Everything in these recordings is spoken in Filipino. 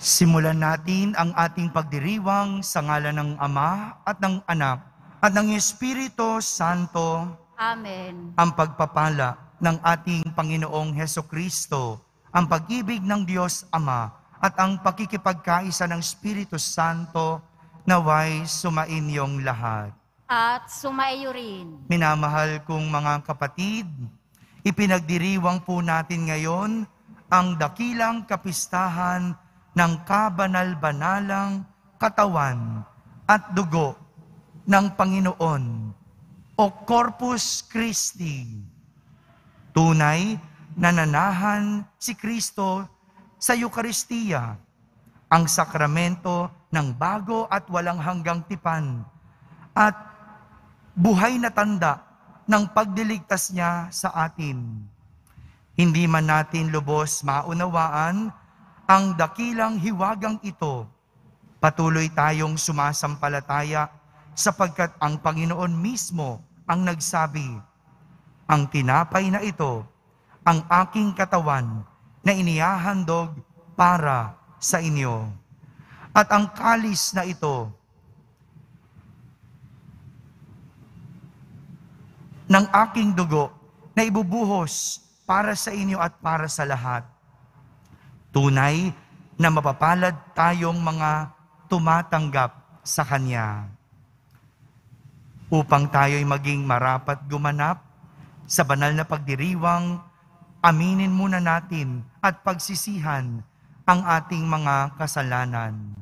Simulan natin ang ating pagdiriwang sa ngalan ng Ama at ng Anak at ng Espiritu Santo. Amen. Ang pagpapala ng ating Panginoong Hesukristo, ang pag-ibig ng Diyos Ama at ang pakikipagkaisa ng Espiritu Santo naway sumainyong lahat. At sumaiyo rin. Minamahal kong mga kapatid, ipinagdiriwang po natin ngayon ang dakilang kapistahan ng kabanal-banalang katawan at dugo ng Panginoon o Corpus Christi. Tunay na nanahan si Kristo sa Eukaristiya, ang sakramento ng bago at walang hanggang tipan at buhay na tanda ng pagdiligtas niya sa atin. Hindi man natin lubos maunawaan ang dakilang hiwagang ito, patuloy tayong sumasampalataya sapagkat ang Panginoon mismo ang nagsabi, "Ang tinapay na ito, ang aking katawan na inihahandog para sa inyo. At ang kalis na ito, ng aking dugo na ibubuhos para sa inyo at para sa lahat." Tunay na mapapalad tayong mga tumatanggap sa Kanya. Upang tayo'y maging marapat gumanap sa banal na pagdiriwang, aminin muna natin at pagsisihan ang ating mga kasalanan.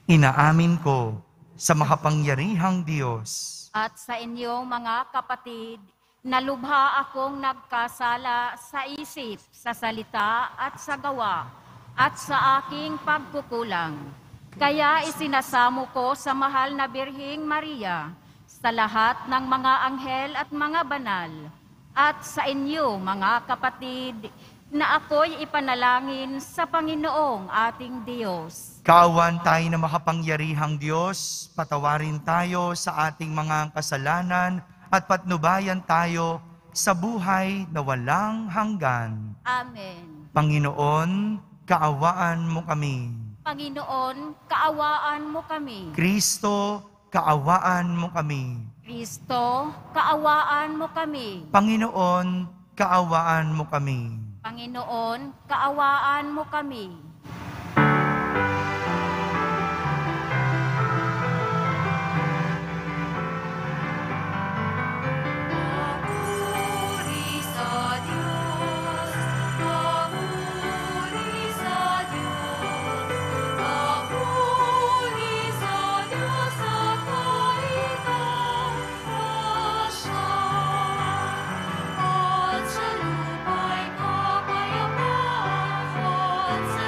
Inaamin ko sa makapangyarihang Diyos At sa inyong mga kapatid, na lubha akong nagkasala sa isip, sa salita at sa gawa, at sa aking pagkukulang. Kaya isinasamo ko sa mahal na Birheng Maria, sa lahat ng mga anghel at mga banal, at sa inyo mga kapatid, na ako'y ipanalangin sa Panginoong ating Diyos. Kaawan tayo na makapangyarihang Diyos, patawarin tayo sa ating mga kasalanan at patnubayan tayo sa buhay na walang hanggan. Amen. Panginoon, kaawaan mo kami. Panginoon, kaawaan mo kami. Kristo, kaawaan mo kami. Kristo, kaawaan mo kami. Panginoon, kaawaan mo kami. Panginoon, kaawaan mo kami. Sa lupa'y kapayapaan, sa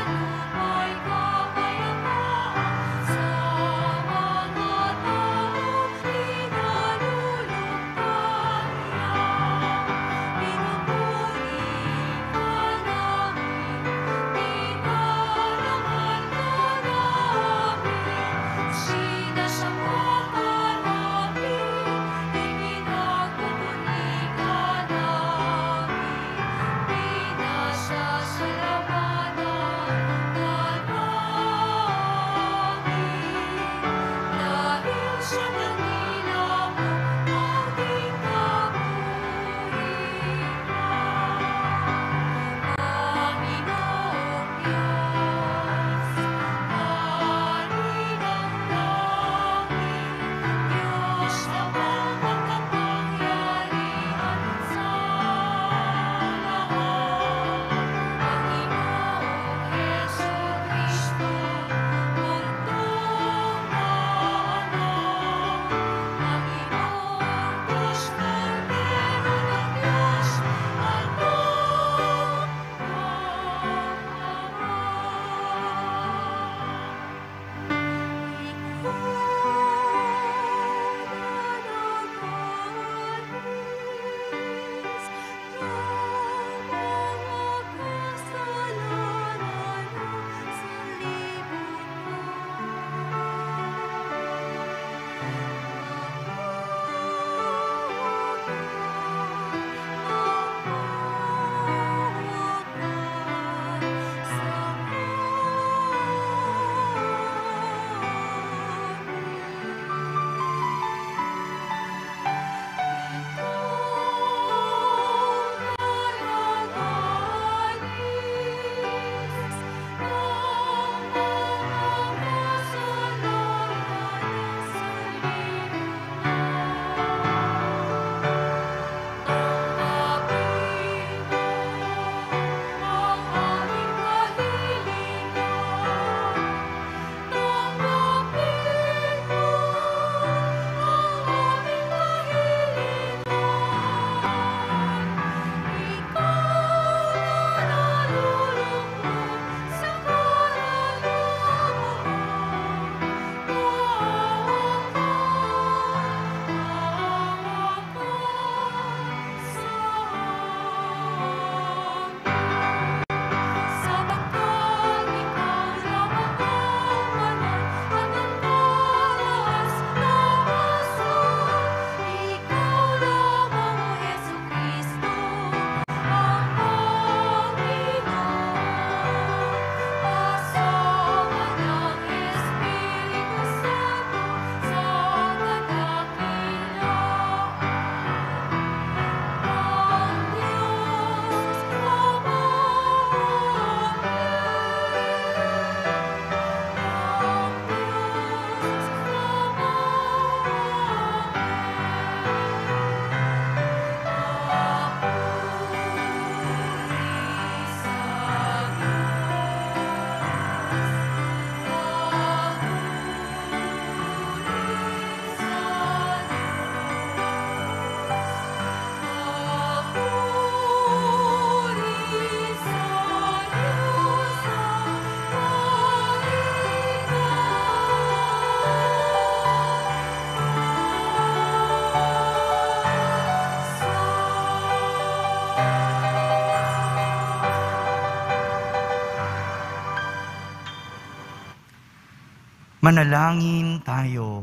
Manalangin tayo.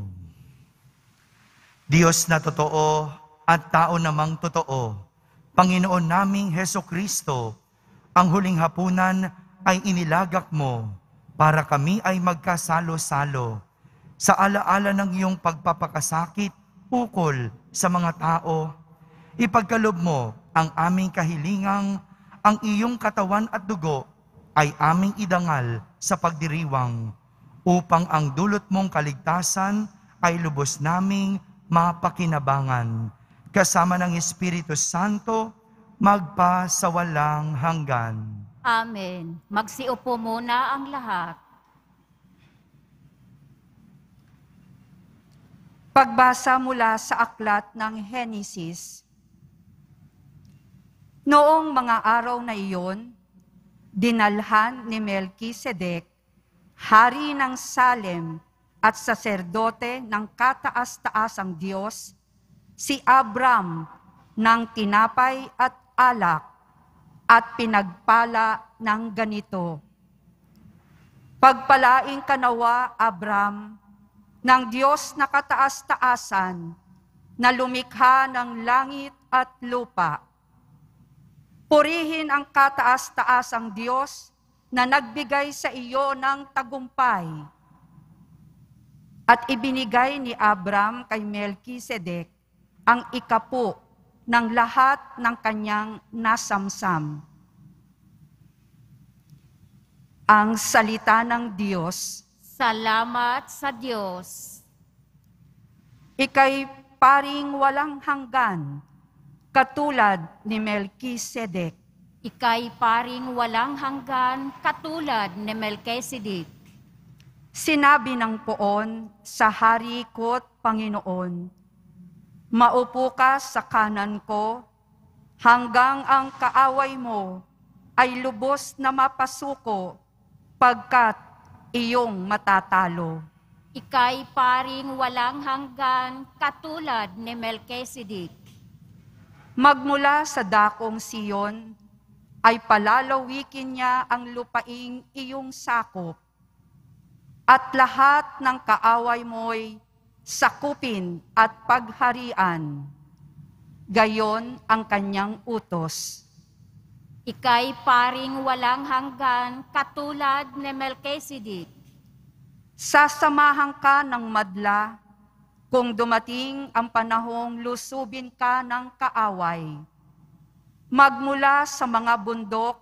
Diyos na totoo at tao namang totoo, Panginoon naming Heso Kristo, ang huling hapunan ay inilagak mo para kami ay magkasalo-salo sa alaala ng iyong pagpapakasakit ukol sa mga tao. Ipagkalob mo ang aming kahilingang ang iyong katawan at dugo ay aming idangal sa pagdiriwang upang ang dulot mong kaligtasan ay lubos naming mapakinabangan kasama ng Espiritu Santo magpasawalang hanggan. Amen. Magsiupo muna ang lahat. Pagbasa mula sa aklat ng Henesis. Noong mga araw na iyon, dinalhan ni Melkisedek, hari ng Salem at saserdote ng kataas-taasang Diyos, si Abram ng tinapay at alak at pinagpala ng ganito. Pagpalaing ka nawa, Abram, ng Diyos na kataas-taasan, na lumikha ng langit at lupa. Purihin ang kataas-taasang Diyos na nagbigay sa iyo ng tagumpay. At ibinigay ni Abram kay Melkisedek ang ikapo ng lahat ng kanyang nasamsam. Ang salita ng Diyos. Salamat sa Diyos. Ika'y paring walang hanggan, katulad ni Melkisedek. Ika'y paring walang hanggan katulad ni Melkisedek. Sinabi ng poon sa hari ko't Panginoon, maupo ka sa kanan ko hanggang ang kaaway mo ay lubos na mapasuko pagkat iyong matatalo. Ika'y paring walang hanggan katulad ni Melkisedek. Magmula sa dakong Siyon, ay palalawikin niya ang lupaing iyong sakop, at lahat ng kaaway mo'y sakupin at pagharian. Gayon ang kanyang utos. Ika'y paring walang hanggan katulad ni Melkisedek. Sasamahan ka ng madla kung dumating ang panahong lusubin ka ng kaaway. Magmula sa mga bundok,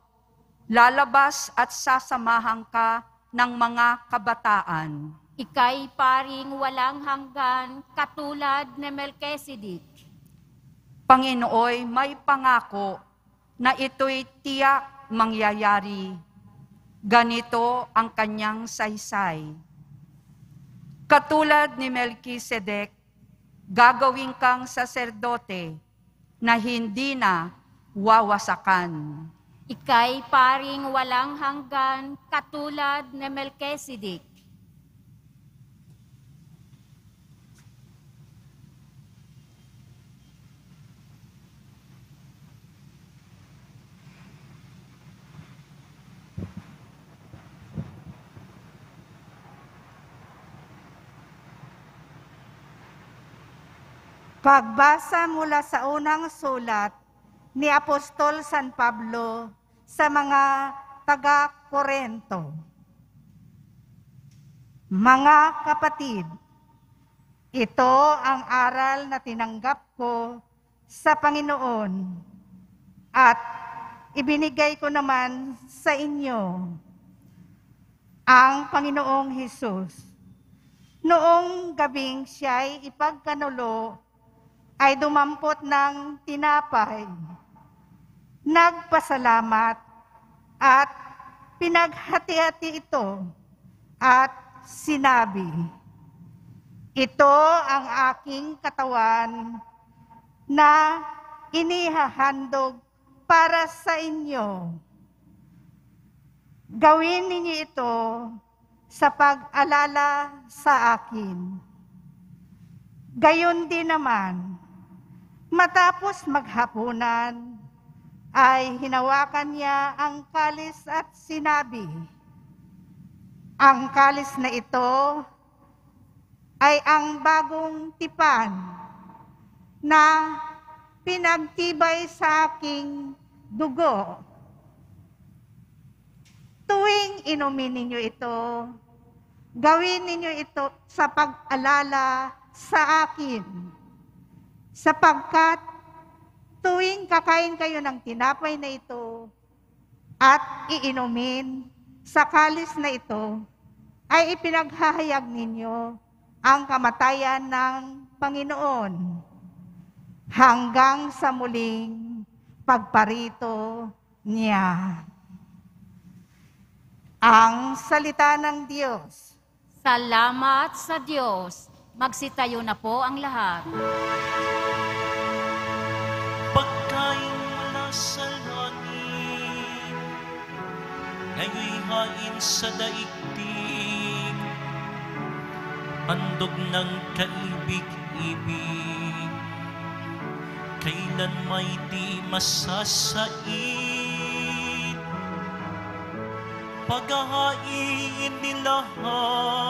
lalabas at sasamahan ka ng mga kabataan. Ika'y paring walang hanggan katulad ni Melkisedek. Panginooy may pangako na ito'y tiyak mangyayari. Ganito ang kanyang saysay. Katulad ni Melkisedek, gagawin kang saserdote na hindi na wawasakan. Ika'y paring walang hanggan katulad ni Melkisedek. Pagbasa mula sa unang sulat ni Apostol San Pablo sa mga taga-Korento. Mga kapatid, ito ang aral na tinanggap ko sa Panginoon at ibinigay ko naman sa inyo. Ang Panginoong Hesus, noong gabing siya'y ipagkanulo, ay dumampot ng tinapay, nagpasalamat at pinaghati-hati ito at sinabi, ito ang aking katawan na inihahandog para sa inyo. Gawin ninyo ito sa pag-alala sa akin. Gayon din naman, matapos maghapunan, ay hinawakan niya ang kalis at sinabi, ang kalis na ito ay ang bagong tipan na pinagtibay sa aking dugo. Tuwing inumin ninyo ito, gawin ninyo ito sa pag-alala sa akin. Sapagkat tuwing kakain kayo ng tinapay na ito at iinumin sa kalis na ito, ay ipinaghahayag ninyo ang kamatayan ng Panginoon hanggang sa muling pagparito niya. Ang salita ng Diyos. Salamat sa Diyos. Magsitayo na po ang lahat. Pagkain mula sa langit, ngayon'y hain sa daigdig, handog ng kaibig-ibig, kailan may di masasait. Paghahain nilahan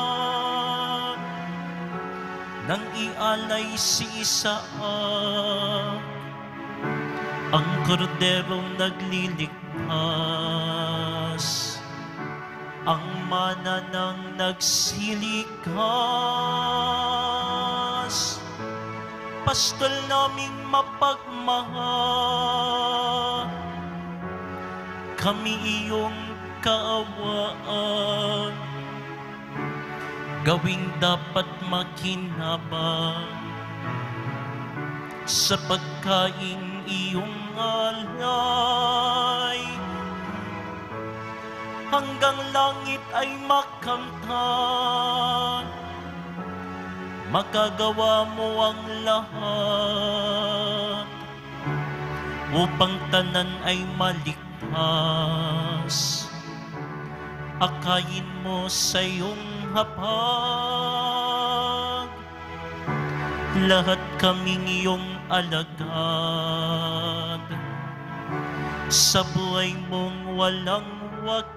nang ialay si Isaac, ang korderong nagliligtas, ang mana ng nagsilikas. Pastol naming mapagmahal, kami iyong kaawaan, gawing dapat makinabang sa pagkain iyong alay, hanggang langit ay makamtan, magagawa mo ang lahat upang tanan ay maligtas. Akayin mo sa iyong hapag, lahat kaming iyong alagad, sa buhay mong walang wakas.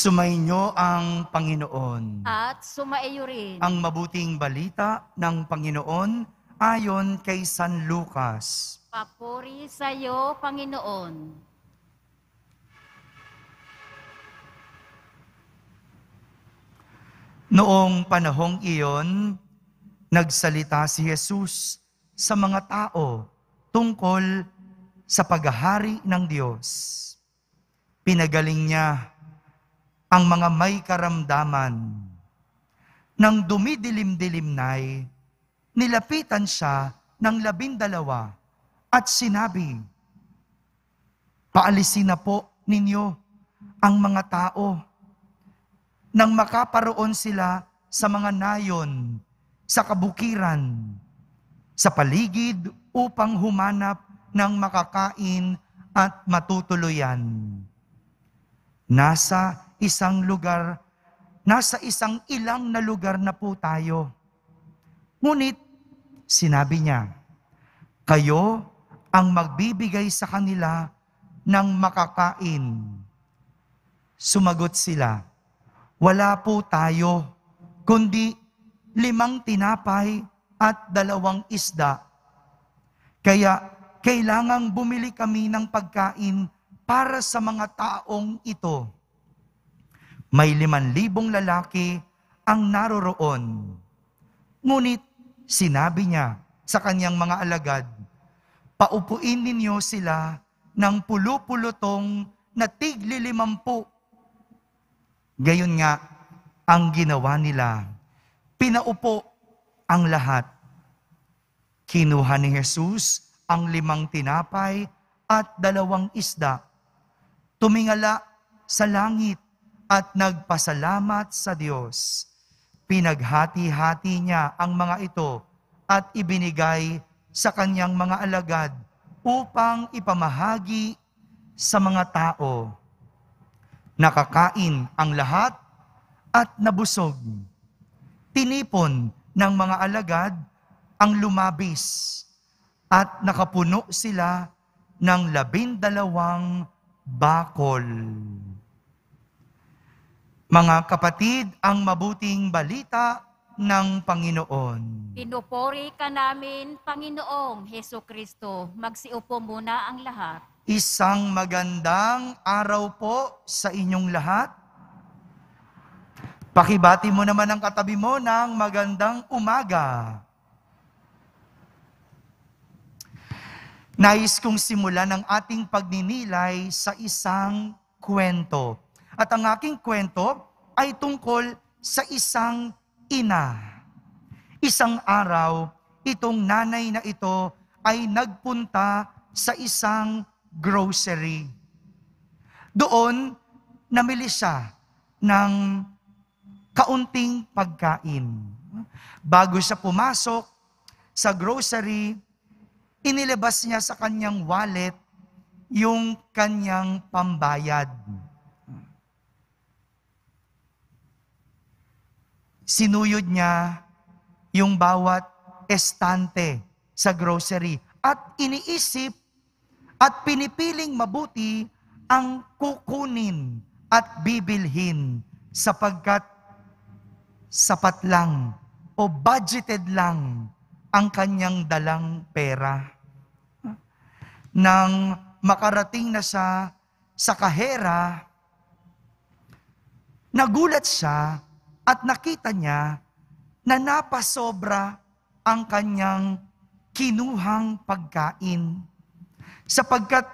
Sumainyo ang Panginoon. At sumaiyo rin. Ang mabuting balita ng Panginoon ayon kay San Lucas. Papuri sa iyo, Panginoon. Noong panahong iyon, nagsalita si Jesus sa mga tao tungkol sa paghahari ng Diyos. Pinagaling niya ang mga may karamdaman. Nang dumidilim-dilimnay, nilapitan siya ng 12 at sinabi, "Paalisin na po ninyo ang mga tao nang makaparoon sila sa mga nayon, sa kabukiran, sa paligid upang humanap ng makakain at matutuluyan. Nasa isang ilang na lugar na po tayo. Ngunit, sinabi niya, kayo ang magbibigay sa kanila ng makakain." Sumagot sila, wala po tayo, kundi 5 tinapay at 2 isda. Kaya kailangang bumili kami ng pagkain para sa mga taong ito. May 5,000 lalaki ang naroroon. Ngunit sinabi niya sa kanyang mga alagad, paupuin ninyo sila ng pulu-pulutong na tigli 50. Gayon nga ang ginawa nila. Pinaupo ang lahat. Kinuha ni Jesus ang 5 tinapay at 2 isda. Tumingala sa langit at nagpasalamat sa Diyos. Pinaghati-hati niya ang mga ito at ibinigay sa kanyang mga alagad upang ipamahagi sa mga tao. Nakakain ang lahat at nabusog. Tinipon ng mga alagad ang lumabis at nakapuno sila ng 12 bakol. Mga kapatid, ang mabuting balita ng Panginoon. Pinupuri ka namin, Panginoong Hesukristo. Magsiupo muna ang lahat. Isang magandang araw po sa inyong lahat. Pakibati mo naman ang katabi mo ng magandang umaga. Nais kong simulan ang ating pagninilay sa isang kwento. At ang aking kwento ay tungkol sa isang ina. Isang araw, itong nanay na ito ay nagpunta sa isang grocery. Doon, namili siya ng kaunting pagkain. Bago siya pumasok sa grocery, inilabas niya sa kanyang wallet yung kanyang pambayad. Sinuyod niya yung bawat estante sa grocery at iniisip at pinipiling mabuti ang kukunin at bibilhin sapagkat sapat lang o budgeted lang ang kanyang dalang pera. Nang makarating na siya sa kahera, nagulat siya at nakita niya na napasobra ang kanyang kinuhang pagkain sapagkat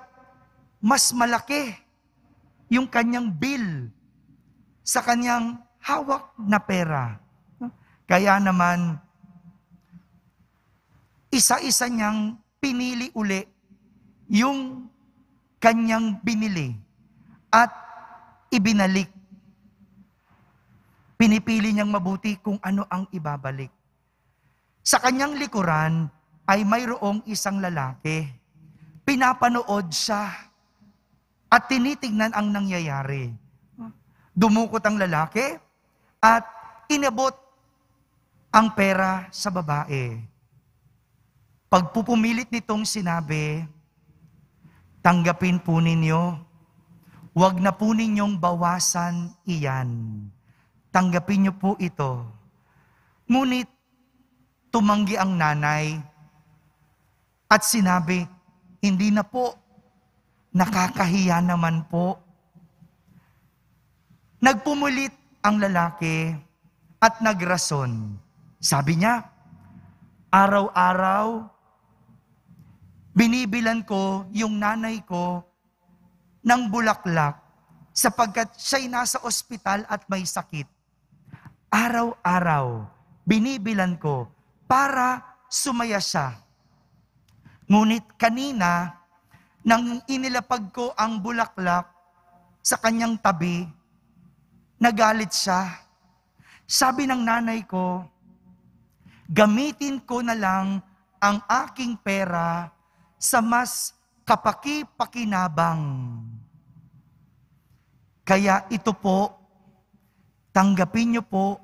mas malaki yung kanyang bill sa kanyang hawak na pera. Kaya naman, isa-isa niyang pinili uli yung kanyang binili at ibinalik. Pinipili niyang mabuti kung ano ang ibabalik. Sa kanyang likuran ay mayroong isang lalaki. Pinapanood siya at tinitignan ang nangyayari. Dumukot ang lalaki at inabot ang pera sa babae. Pagpupumilit nitong sinabi, tanggapin po ninyo, huwag na po ninyong bawasan iyan. Tanggapin niyo po ito. Ngunit tumanggi ang nanay at sinabi, hindi na po, nakakahiya naman po. Nagpumulit ang lalaki at nagrason. Sabi niya, araw-araw, binibilan ko yung nanay ko ng bulaklak sapagkat siya'y nasa ospital at may sakit. Araw-araw, binibilan ko para sumaya siya. Ngunit kanina, nang inilapag ko ang bulaklak sa kanyang tabi, nagalit siya. Sabi ng nanay ko, gamitin ko na lang ang aking pera sa mas kapaki-pakinabang. Kaya ito po, tanggapin niyo po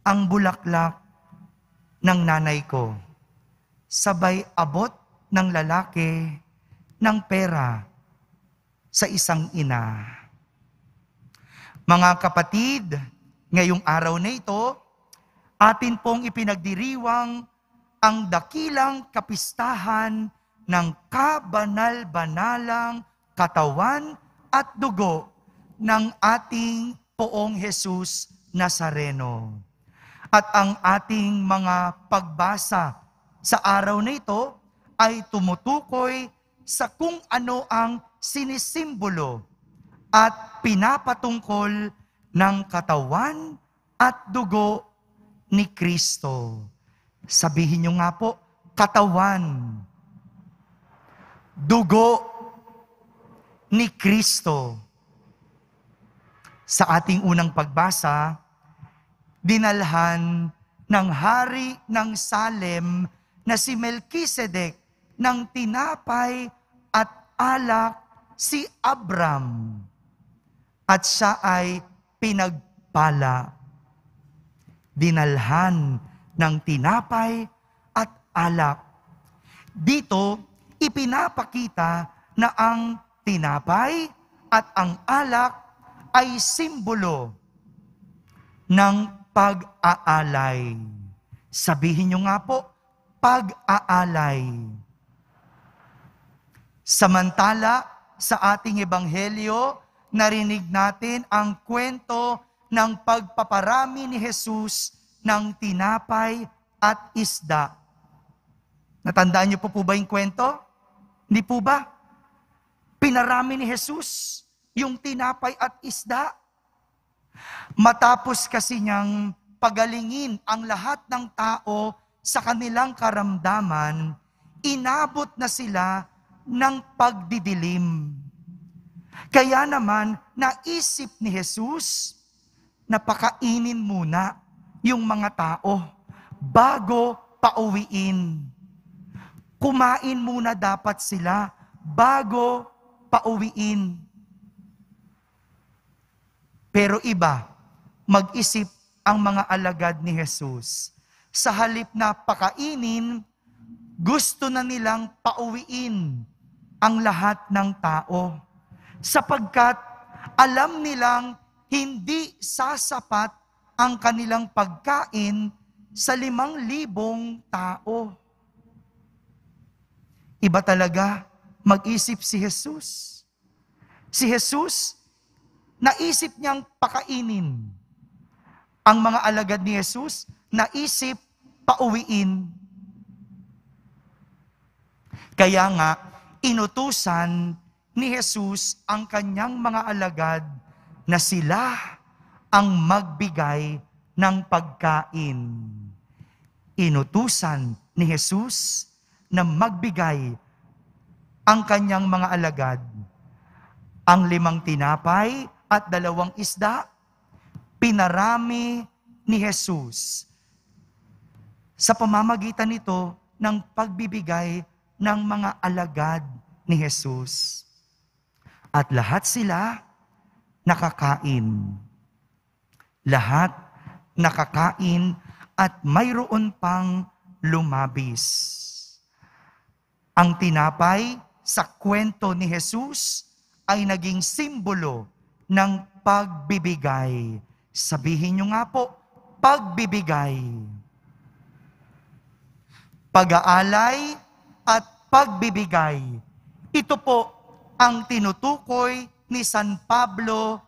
ang bulaklak ng nanay ko. Sabay abot ng lalaki ng pera sa isang ina. Mga kapatid, ngayong araw na ito, atin pong ipinagdiriwang ang dakilang kapistahan ng kabanal-banalang katawan at dugo ng ating Poong Jesus Nazareno. At ang ating mga pagbasa sa araw na ito ay tumutukoy sa kung ano ang sinisimbolo at pinapatungkol ng katawan at dugo ni Kristo. Sabihin niyo nga po, katawan, dugo ni Kristo. Sa ating unang pagbasa, dinalhan ng hari ng Salem na si Melkisedek ng tinapay at alak si Abram. At siya ay pinagpala. Dinalhan ng tinapay at alak. Dito, ipinapakita na ang tinapay at ang alak ay simbolo ng pag-aalay. Sabihin nyo nga po, pag-aalay. Samantala, sa ating ebanghelyo, narinig natin ang kwento ng pagpaparami ni Jesus ng tinapay at isda. Natandaan niyo po ba yung kwento? Hindi po ba? Pinarami ni Jesus yung tinapay at isda. Matapos kasi niyang pagalingin ang lahat ng tao sa kanilang karamdaman, inabot na sila ng pagdidilim. Kaya naman, naisip ni Jesus na pakainin muna yung mga tao bago pauwiin. Kumain muna dapat sila bago pauwiin. Pero iba, mag-isip ang mga alagad ni Jesus. Sa halip na pakainin, gusto na nilang pauwiin ang lahat ng tao. Sapagkat alam nilang hindi sasapat ang kanilang pagkain sa 5,000 tao. Iba talaga mag-isip si Jesus. Si Jesus, naisip niyang pakainin. Ang mga alagad ni Jesus, naisip pauwiin. Kaya nga, inutusan ni Jesus ang kanyang mga alagad na sila ang magbigay ng pagkain. Inutusan ni Jesus na magbigay ang kanyang mga alagad. Ang 5 tinapay at 2 isda, pinarami ni Jesus. Sa pamamagitan nito ng pagbibigay ng mga alagad ni Jesus. At lahat sila nakakain. Lahat nakakain at mayroon pang lumabis. Ang tinapay sa kwento ni Jesus ay naging simbolo ng pagbibigay. Sabihin nyo nga po, pagbibigay. Pag-aalay at pagbibigay. Ito po ang tinutukoy ni San Pablo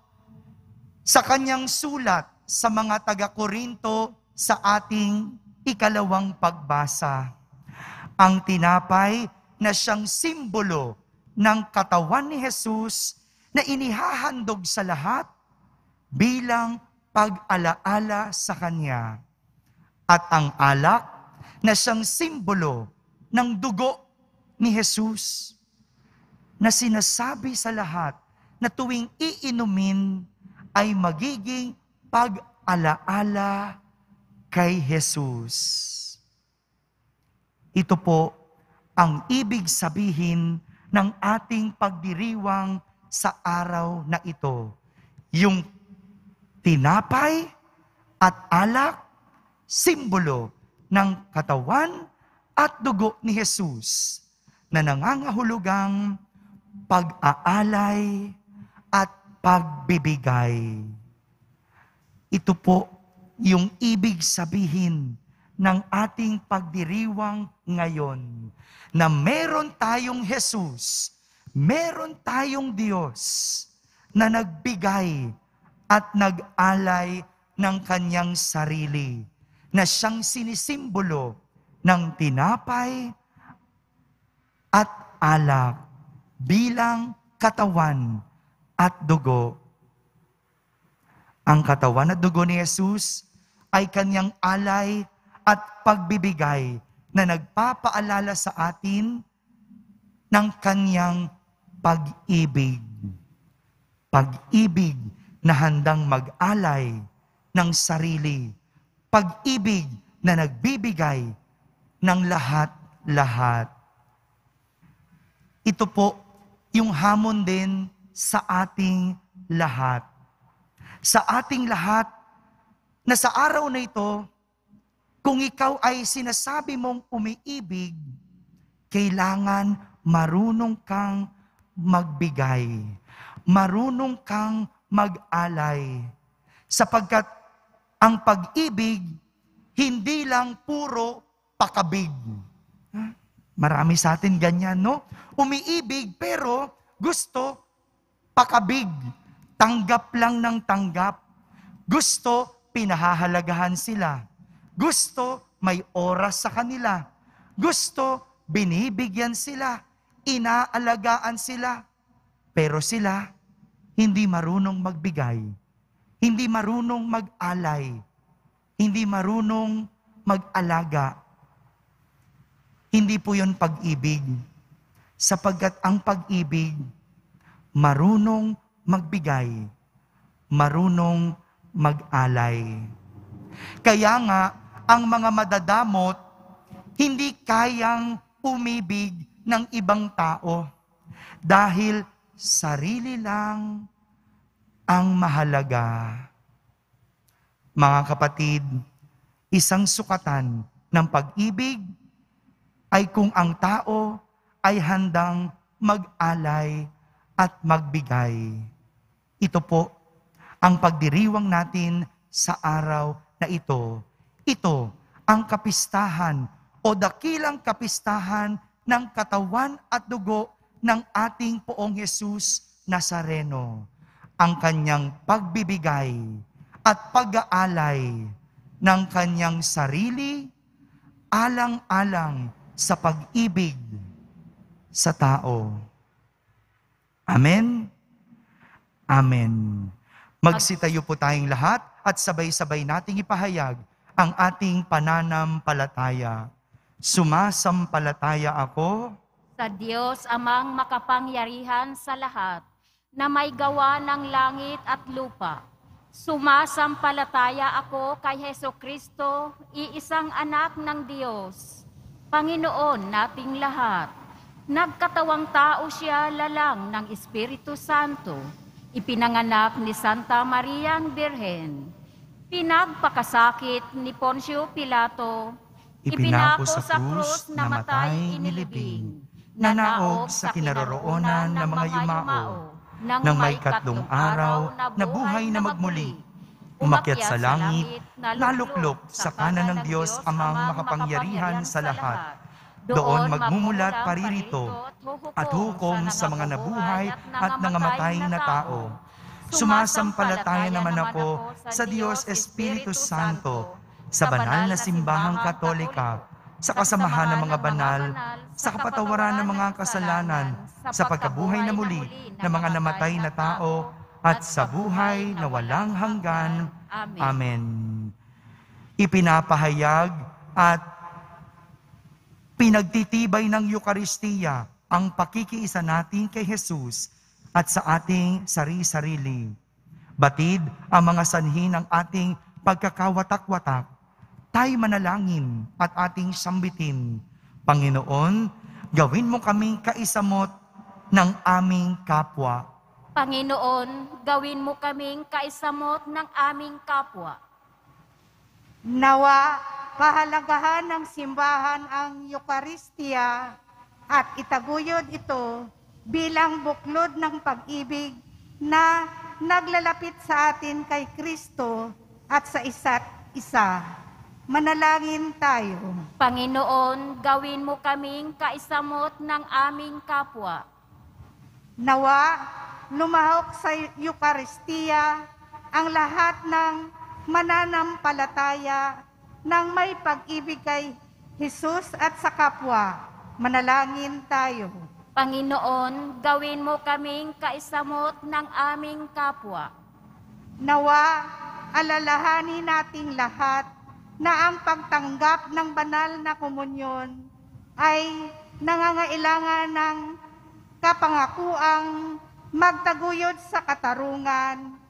sa kanyang sulat sa mga taga-Korinto sa ating 2 pagbasa. Ang tinapay na siyang simbolo ng katawan ni Jesus na inihahandog sa lahat bilang pag-alaala sa Kanya. At ang alak na siyang simbolo ng dugo ni Jesus na sinasabi sa lahat na tuwing iinumin ay magiging pag-alaala kay Jesus. Ito po ang ibig sabihin ng ating pagdiriwang sa araw na ito. Yung tinapay at alak, simbolo ng katawan at dugo ni Jesus na nangangahulugang pag-aalay at pagbibigay. Ito po yung ibig sabihin ng ating pagdiriwang ngayon, na meron tayong Jesus, meron tayong Diyos na nagbigay at nag-alay ng kanyang sarili, na siyang sinisimbolo ng tinapay at alak bilang katawan at dugo. Ang katawan at dugo ni Jesus ay kanyang alay at pagbibigay na nagpapaalala sa atin ng kanyang pag-ibig. Pag-ibig na handang mag-alay ng sarili. Pag-ibig na nagbibigay ng lahat-lahat. Ito po yung hamon din sa ating lahat. Sa ating lahat na sa araw na ito, kung ikaw ay sinasabi mong umiibig, kailangan marunong kang magbigay. Marunong kang mag-alay. Sapagkat ang pag-ibig, hindi lang puro pakabig. Marami sa atin ganyan, no? Umiibig pero gusto pakabig. Tanggap lang ng tanggap. Gusto pinahahalagahan sila. Gusto may oras sa kanila. Gusto binibigyan sila. Inaalagaan sila. Pero sila hindi marunong magbigay. Hindi marunong mag-alay. Hindi marunong mag-alaga. Hindi po yun pag-ibig. Sapagkat ang pag-ibig, marunong magbigay, marunong mag-alay. Kaya nga, ang mga madadamot, hindi kayang umibig ng ibang tao dahil sarili lang ang mahalaga. Mga kapatid, isang sukatan ng pag-ibig ay kung ang tao ay handang mag-alay at magbigay. Ito po ang pagdiriwang natin sa araw na ito. Ito ang kapistahan o dakilang kapistahan ng katawan at dugo ng ating Poong Jesus Nazareno. Ang kanyang pagbibigay at pag-aalay ng kanyang sarili alang-alang sa pag-ibig sa tao. Amen? Amen. Magsitayo po tayong lahat at sabay-sabay nating ipahayag ang ating pananampalataya. Sumasampalataya ako Sa Diyos amang makapangyarihan sa lahat, na may gawa ng langit at lupa. Sumasampalataya ako kay Hesukristo, iisang anak ng Diyos, Panginoon nating lahat. Nagkatawang tao siya lalang ng Espiritu Santo, ipinanganak ni Santa Mariang Birhen, pinagpakasakit ni Poncio Pilato, ipinako sa krus, namatay, inilibing, nanaog sa kinaroroonan ng mga yumao, nang may katlong araw na buhay na magmuli, umakyat sa langit, naluklok sa kanan ng Diyos amang makapangyarihan sa lahat. Doon magmumulat paririto at hukom sa mga nabuhay at nangamatay na tao. Sumasampalataya naman ako sa Diyos Espiritu Santo, sa banal na simbahang katolika, sa kasamahan ng mga banal, sa kapatawaran ng mga kasalanan, sa pagkabuhay na muli ng mga namatay na tao, at sa buhay na walang hanggan. Amen. Ipinapahayag at pinagtitibay ng Eukaristiya ang pakikiisa natin kay Jesus at sa ating sari-sarili. Batid ang mga sanhi ng ating pagkakawatak-watak. Tayo manalangin at ating sambitin. Panginoon, gawin mo kaming kaisamot ng aming kapwa. Panginoon, gawin mo kaming kaisamot ng aming kapwa. Nawa, pahalagahan ng simbahan ang Eukaristiya at itaguyod ito bilang buklod ng pag-ibig na naglalapit sa atin kay Kristo at sa isa't isa. Manalangin tayo. Panginoon, gawin mo kaming kaisamot ng aming kapwa. Nawa, lumahok sa Eucharistia ang lahat ng mananampalataya ng may pag-ibig kay Jesus at sa kapwa. Manalangin tayo. Panginoon, gawin mo kaming kaisamot ng aming kapwa. Nawa, alalahanin nating lahat na ang pagtanggap ng banal na komunyon ay nangangailangan ng kapangakuang magtaguyod sa katarungan,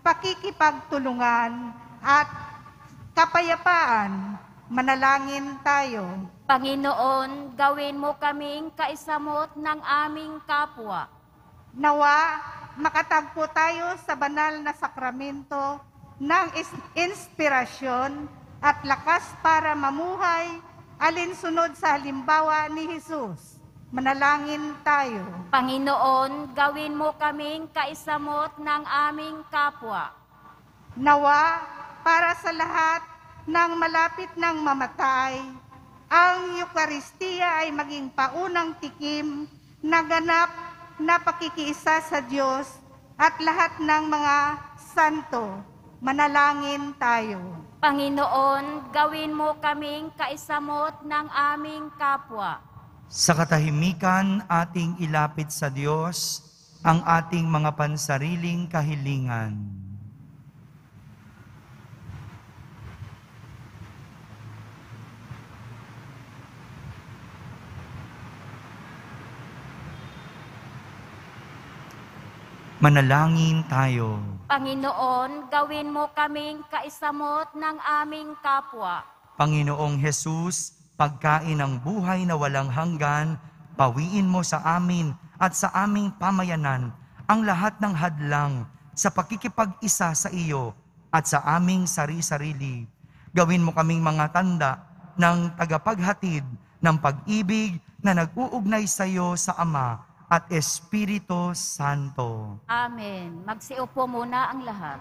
pakikipagtulungan at kapayapaan. Manalangin tayo. Panginoon, gawin mo kaming kaisamot ng aming kapwa. Nawa, makatagpo tayo sa banal na sakramento ng inspirasyon at lakas para mamuhay alinsunod sa halimbawa ni Jesus. Manalangin tayo. Panginoon, gawin mo kaming kaisamot ng aming kapwa. Nawa, para sa lahat ng malapit ng mamatay, ang Eucharistia ay maging paunang tikim na ganap na pakikiisa sa Diyos at lahat ng mga santo. Manalangin tayo. Panginoon, gawin mo kaming kaisamot ng aming kapwa. Sa katahimikan ating ilapit sa Diyos ang ating mga pansariling kahilingan. Manalangin tayo. Panginoon, gawin mo kaming kaisamot ng aming kapwa. Panginoong Hesus, pagkain ng buhay na walang hanggan, pawiin mo sa amin at sa aming pamayanan ang lahat ng hadlang sa pakikipag-isa sa iyo at sa aming sari-sarili. Gawin mo kaming mga tanda ng tagapaghatid ng pag-ibig na nag-uugnay sa iyo sa Ama at Espiritu Santo. Amen. Magsiupo muna ang lahat.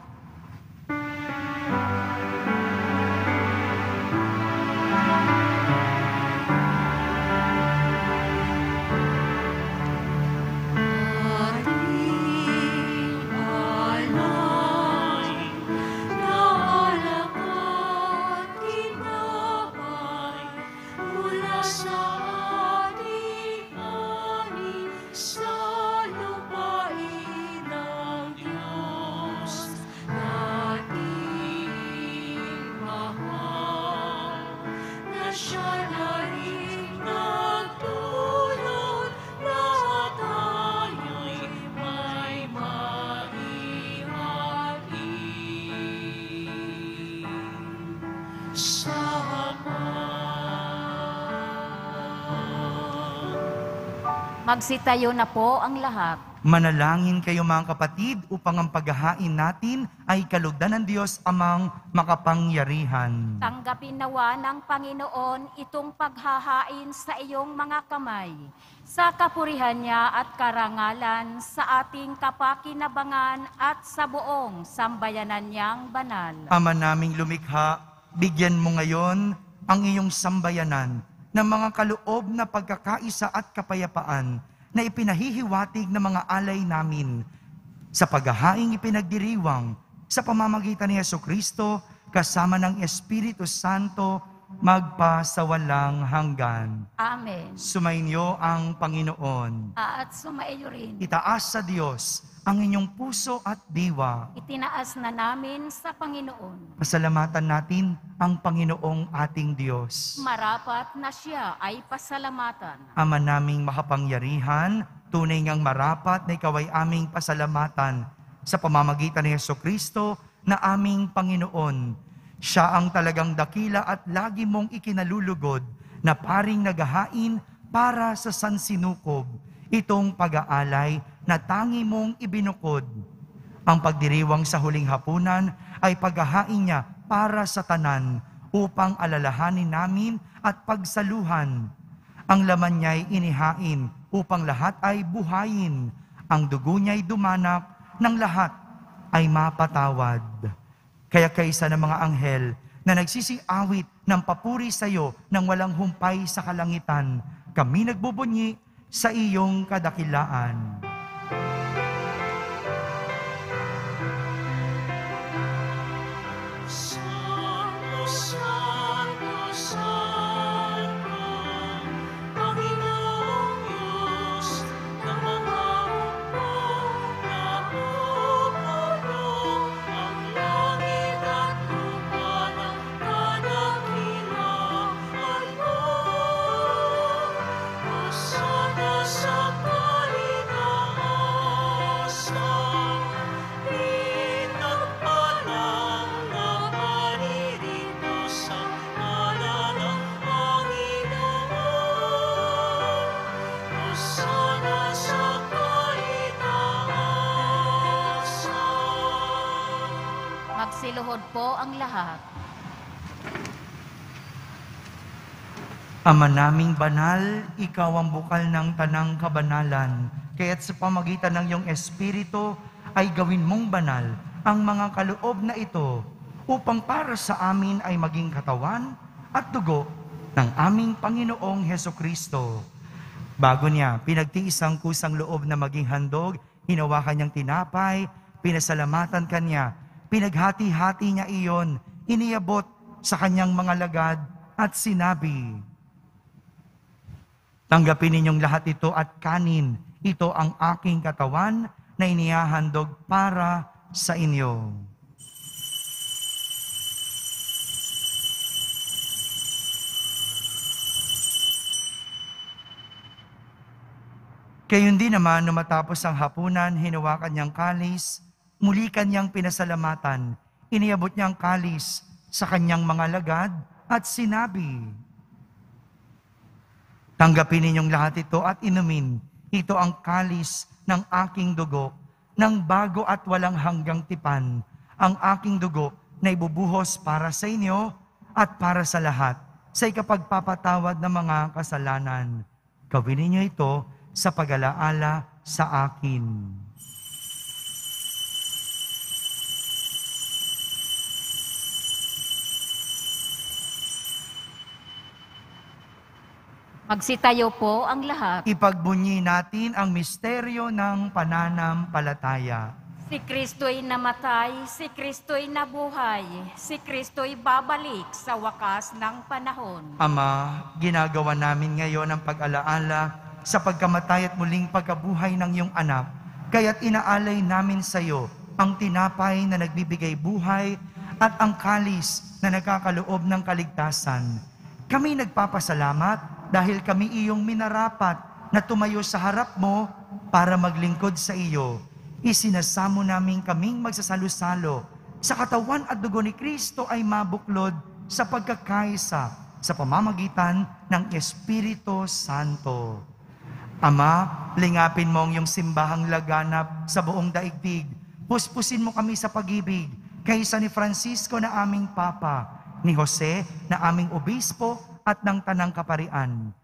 Magsitayo na po ang lahat. Manalangin kayo mga kapatid upang ang paghahain natin ay kalugdan ng Diyos Amang makapangyarihan. Tanggapin nawa ng Panginoon itong paghahain sa iyong mga kamay, sa kapurihan niya at karangalan sa ating kapakinabangan at sa buong sambayanan niyang banal. Ama naming lumikha, bigyan mo ngayon ang iyong sambayanan ng mga kaloob na pagkakaisa at kapayapaan na ipinahihiwatig ng mga alay namin sa paghahaing ipinagdiriwang sa pamamagitan ni Jesucristo kasama ng Espiritu Santo magpasawalang hanggan. Amen. Sumainyo ang Panginoon. At sumaiyo rin. Itaas sa Diyos ang inyong puso at diwa. Itinaas na namin sa Panginoon. Pasalamatan natin ang Panginoong ating Diyos. Marapat na siya ay pasalamatan. Ama naming makapangyarihan, tunay ngang marapat na ikaw ay aming pasalamatan sa pamamagitan ni Jesucristo na aming Panginoon. Siya ang talagang dakila at lagi mong ikinalulugod na paring naghahain para sa sansinukob. Itong pag-aalay na tangi mong ibinukod. Ang pagdiriwang sa huling hapunan ay paghahain niya para sa tanan upang alalahanin namin at pagsaluhan. Ang laman niya'y inihain upang lahat ay buhayin. Ang dugo niya'y dumanak ng lahat ay mapatawad. Kaya kaisa ng mga anghel na nagsisiawit ng papuri sa iyo nang walang humpay sa kalangitan, kami nagbubunyi sa iyong kadakilaan. Santo, Santo, Santo, Panginoong Diyos ng mga hukbo, ang langit at lupa ng kadakilaan mo. Hosana sa kaligtasan, pinagpalang na paririto sa ngalan ng Panginoon. Hosana sa kaligtasan. Magsiluhod po ang lahat. Ama naming banal, ikaw ang bukal ng tanang kabanalan. Kaya't sa pamagitan ng iyong Espiritu ay gawin mong banal ang mga kaloob na ito upang para sa amin ay maging katawan at dugo ng aming Panginoong Hesukristo. Bago niya pinagtiis ang kusang loob na maging handog, hinawakan niyang tinapay, pinasalamatan kanya, pinaghati-hati niya iyon, iniabot sa kanyang mga lagad at sinabi, "Tanggapin ninyong lahat ito at kanin. Ito ang aking katawan na inihahandog para sa inyo." Gayon din naman, nung matapos ang hapunan, hinawakan niyang kalis, muli kanyang pinasalamatan, iniabot niyang kalis sa kanyang mga lagad at sinabi, "Tanggapin ninyong lahat ito at inumin. Ito ang kalis ng aking dugo, ng bago at walang hanggang tipan, ang aking dugo na ibubuhos para sa inyo at para sa lahat, sa ikapagpapatawad ng mga kasalanan. Gawin ninyo ito sa pag-alaala sa akin." Magsitayo po ang lahat. Ipagbunyi natin ang misteryo ng pananampalataya. Si Kristo'y namatay, si Kristo'y nabuhay, si Kristo'y babalik sa wakas ng panahon. Ama, ginagawa namin ngayon ang pag-alaala sa pagkamatay at muling pagkabuhay ng iyong anak. Kaya't inaalay namin sa iyo ang tinapay na nagbibigay buhay at ang kalis na nagkakaloob ng kaligtasan. Kami nagpapasalamat dahil kami iyong minarapat na tumayo sa harap mo para maglingkod sa iyo. Isinasamo namin kaming magsasalo-salo sa katawan at dugo ni Kristo ay mabuklod sa pagkakaisa sa pamamagitan ng Espiritu Santo. Ama, lingapin mo ang iyong simbahang laganap sa buong daigdig. Puspusin mo kami sa pag-ibig kaysa ni Francisco na aming Papa, ni Jose na aming Obispo at ng Tanang Kaparian.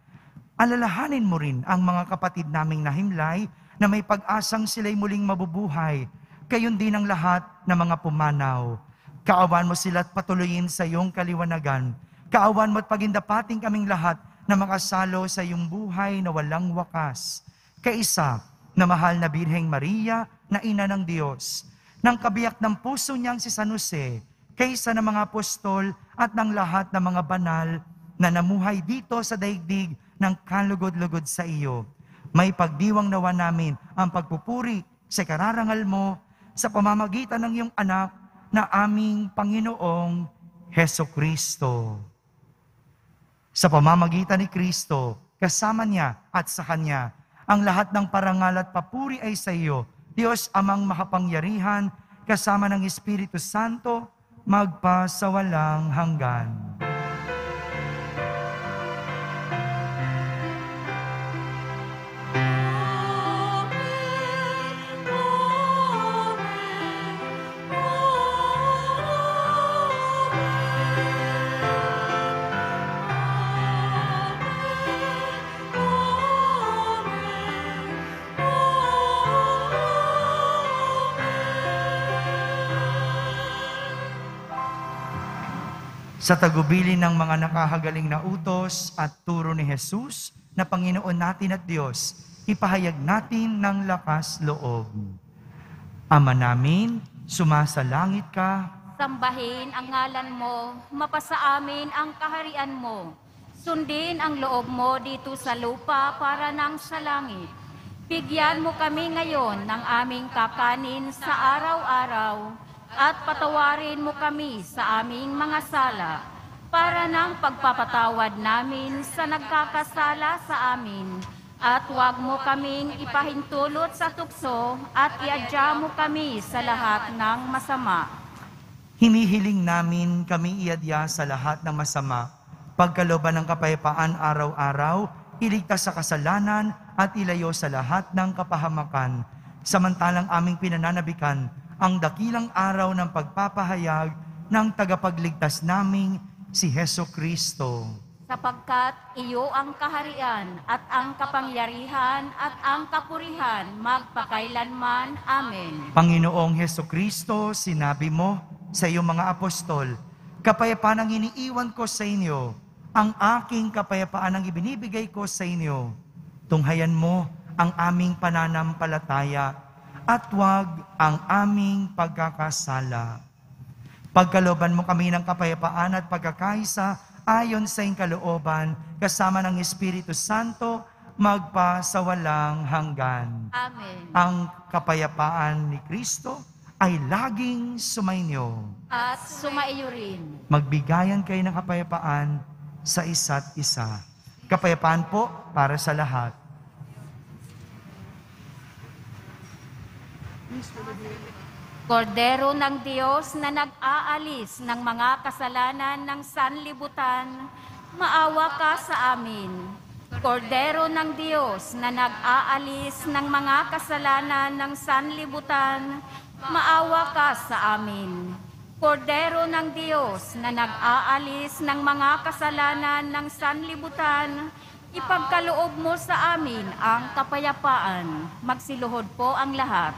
Alalahanin mo rin ang mga kapatid naming nahimlay na may pag-asang sila'y muling mabubuhay. Gayon din ang lahat ng mga pumanaw. Kaawan mo sila at patuloyin sa iyong kaliwanagan. Kaawan mo at pagindapating kaming lahat na makasalo sa iyong buhay na walang wakas. Kaisa na mahal na Birheng Maria na Ina ng Diyos, ng kabiyak ng puso niyang si San Jose, kaysa ng mga apostol at ng lahat ng mga banal na namuhay dito sa daigdig ng kalugod-lugod sa iyo. May pagdiwang nawa namin ang pagpupuri sa kararangal mo sa pamamagitan ng iyong anak na aming Panginoong Hesukristo. Sa pamamagitan ni Kristo, kasama niya at sa Kanya, ang lahat ng parangal at papuri ay sa iyo, Diyos Amang makapangyarihan, kasama ng Espiritu Santo, magpa sa walang hanggan. Sa tagubilin ng mga nakahagaling na utos at turo ni Jesus na Panginoon natin at Diyos, ipahayag natin ng lakas loob. Ama namin, sumasalangit ka, Sambahin ang ngalan mo, mapasa amin ang kaharian mo. Sundin ang loob mo dito sa lupa para nang sa langit. Bigyan mo kami ngayon ng aming kakanin sa araw-araw at patawarin mo kami sa aming mga sala para nang pagpapatawad namin sa nagkakasala sa amin. At huwag mo kaming ipahintulot sa tukso at iadya mo kami sa lahat ng masama. hinihiling namin kami iadya sa lahat ng masama, pagkalooban ng kapayapaan araw-araw, iligtas sa kasalanan at ilayo sa lahat ng kapahamakan, samantalang aming pinananabikan ang dakilang araw ng pagpapahayag ng tagapagligtas naming si Heso Kristo. Sapagkat iyo ang kaharian at ang kapangyarihan at ang kapurihan magpakailanman. Amen. Panginoong Heso Kristo, sinabi mo sa iyong mga apostol, kapayapaan ang iniiwan ko sa inyo, ang aking kapayapaan ang ibinibigay ko sa inyo. Tunghayan mo ang aming pananampalataya at huwag ang aming pagkakasala. Pagkalooban mo kami ng kapayapaan at pagkakaisa ayon sa iyong kalooban, kasama ng Espiritu Santo, magpasawalang hanggan. Amen. Ang kapayapaan ni Kristo ay laging sumainyo. At sumaiyo rin. Magbigayan kayo ng kapayapaan sa isa't isa. Kapayapaan po para sa lahat. Kordero ng Diyos na nag-aalis ng mga kasalanan ng sanlibutan, maawa ka sa amin. Kordero ng Diyos na nag-aalis ng mga kasalanan ng sanlibutan, maawa ka sa amin. Kordero ng Diyos na nag-aalis ng mga kasalanan ng sanlibutan, ipagkaloob mo sa amin ang kapayapaan. Magsiluhod po ang lahat.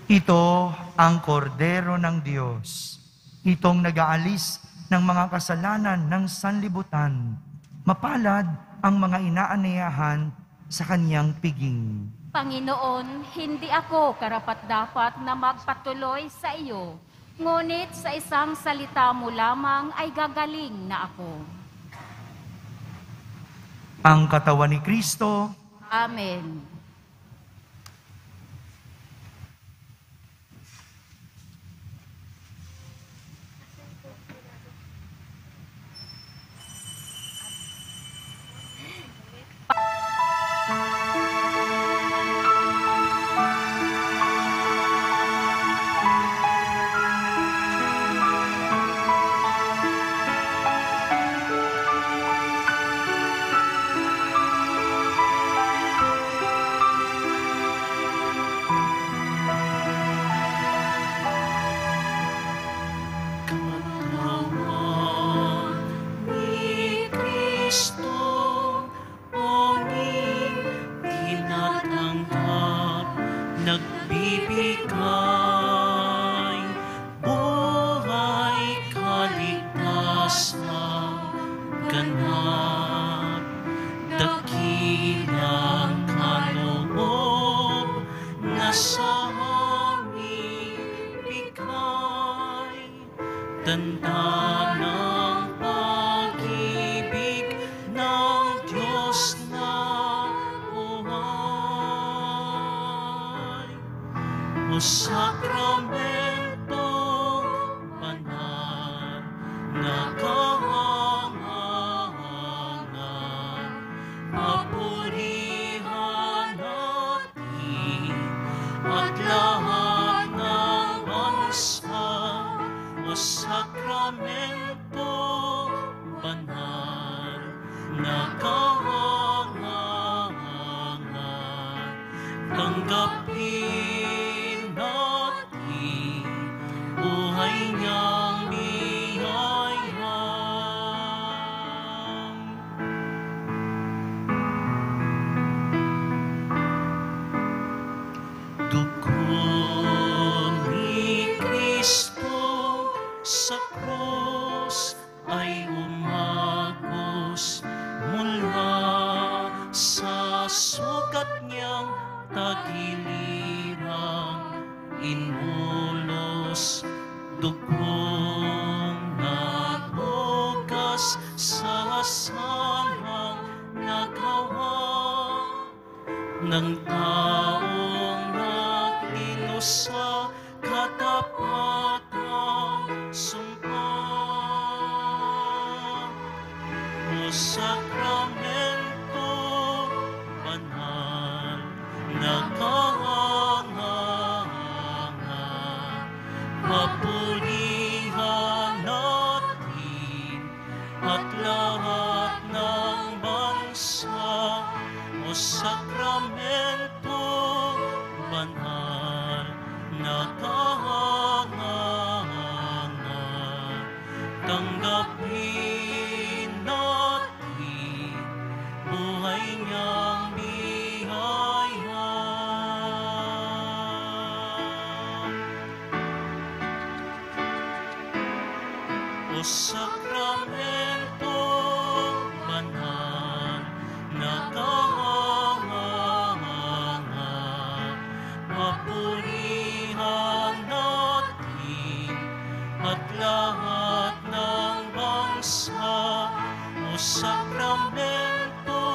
Ito ang kordero ng Diyos. Itong nag-aalis ng mga kasalanan ng sanlibutan. Mapalad ang mga inaaniyahan sa kanyang piging. Panginoon, hindi ako karapat-dapat na magpatuloy sa iyo, ngunit sa isang salita mo lamang ay gagaling na ako. Ang katawan ni Kristo, Amen. Ni Kristo, aming tinatanggap, nagbibigay buhay, kaligtasan, ganap, dakilang kaloob na sa aming bigay, tanda ng pag-ibig ng Diyos na buhay. O sakramento banal na kahangahan, papurihan natin at lahat ng bansa. O sakramento banal na kahangahan, tanggapin natin buhay niyang biyaya. Dugo ni bulos, dugong nabugas sa salang nagawa ng taong naglino sa katapatang sumpa. O sakramento banal na kahanga, mapulihan natin at lahat ng bansa. O sakramento banal na kahanga, tanggapin natin buhay niyang biyaya. O sakramento banal na kahanga, mapulihan natin at lahat ng bansa. O sakramento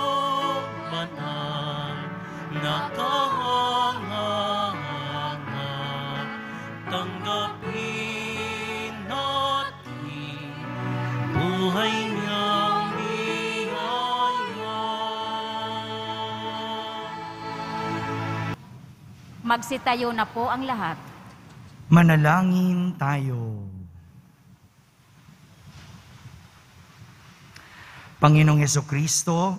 banal na kahanga, tanggapin natin buhay niyang biyaya. Magsitayo na po ang lahat. Manalangin tayo. Panginoong Yesukristo,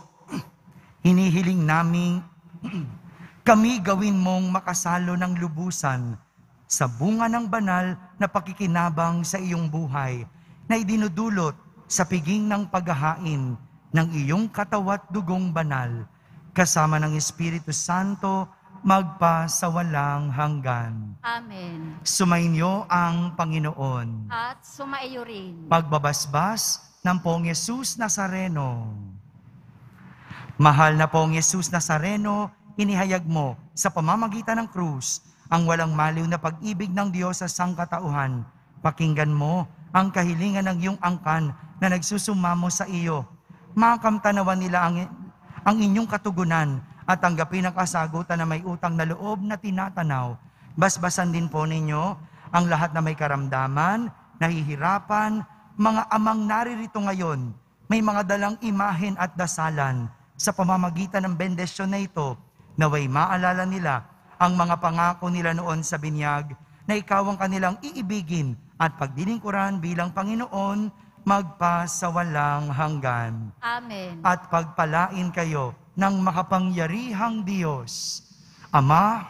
hinihiling naming kami gawin mong makasalo ng lubusan sa bunga ng banal na pakikinabang sa iyong buhay na idinudulot sa piging ng paghahain ng iyong katawat dugong banal kasama ng Espiritu Santo magpa sa walang hanggan. Amen. Sumainyo ang Panginoon. At sumaiyo rin. Pagbabasbas ng Poong Yesus Nazareno. Mahal na Poong Yesus Nazareno, inihayag mo sa pamamagitan ng krus ang walang maliw na pag-ibig ng Diyos sa sangkatauhan. Pakinggan mo ang kahilingan ng iyong angkan na nagsusumamo sa iyo. Makamtanawan nila ang inyong katugunan at tanggapin ang kasagutan na may utang na loob na tinatanaw. Basbasan din po ninyo ang lahat na may karamdaman, nahihirapan, mga amang naririto ngayon, may mga dalang imahen at dasalan. Sa pamamagitan ng bendisyon na ito, naway maalala nila ang mga pangako nila noon sa binyag na ikaw ang kanilang iibigin at pagdilingkuran bilang Panginoon magpa sa walang hanggan. Amen. At pagpalain kayo ng makapangyarihang Diyos, Ama,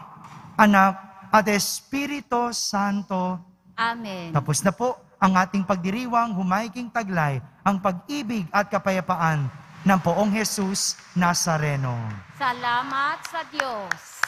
Anak, at Espiritu Santo. Amen. Tapos na po ang ating pagdiriwang humaiking taglay ang pag-ibig at kapayapaan ng Poong Jesus Nazareno. Salamat sa Diyos.